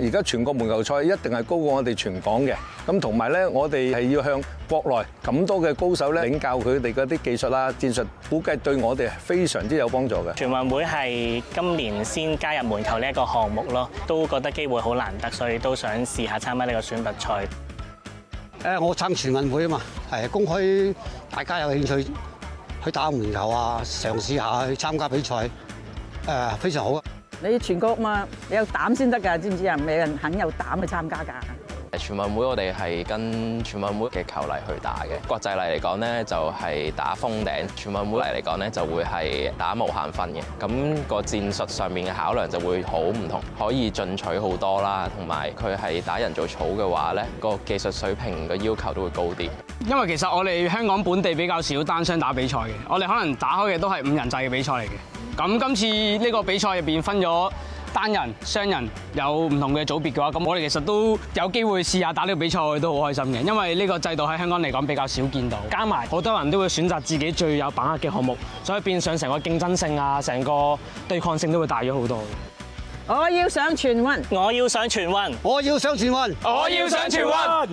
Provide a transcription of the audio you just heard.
而家全國門球賽一定係高過我哋全港嘅。咁同埋咧，我哋係要向國內咁多嘅高手咧領教佢哋嗰啲技術啊、戰術，估計對我哋係非常之有幫助嘅。全運會係今年先加入門球呢一個項目咯，都覺得機會好難得，所以都想試下參加呢個選拔賽。我撐全運會啊嘛，係公開大家有興趣去打門球啊，嘗試下去參加比賽，非常好啊！你全國嘛，你有膽先得㗎，知唔知啊？冇人肯有膽去參加㗎。全運會我哋係跟全運會嘅球例去打嘅，國際例嚟講咧就係打封頂，全運會例嚟講咧就會係打無限分嘅，咁個戰術上面嘅考量就會好唔同，可以進取好多啦，同埋佢係打人造草嘅話咧，個技術水平嘅要求都會高啲。因為其實我哋香港本地比較少單雙打比賽嘅，我哋可能打開嘅都係5人制嘅比賽嚟嘅。咁今次呢個比賽入邊分咗單人、雙人有唔同嘅組別嘅話，咁我哋其實都有機會試下打呢個比賽，我哋都好開心嘅。因為呢個制度喺香港嚟講比較少見到，加埋好多人都會選擇自己最有把握嘅項目，所以變相成個競爭性啊、成個對抗性都會大咗好多。我要上全運，我要上全運，我要上全運，我要上全運。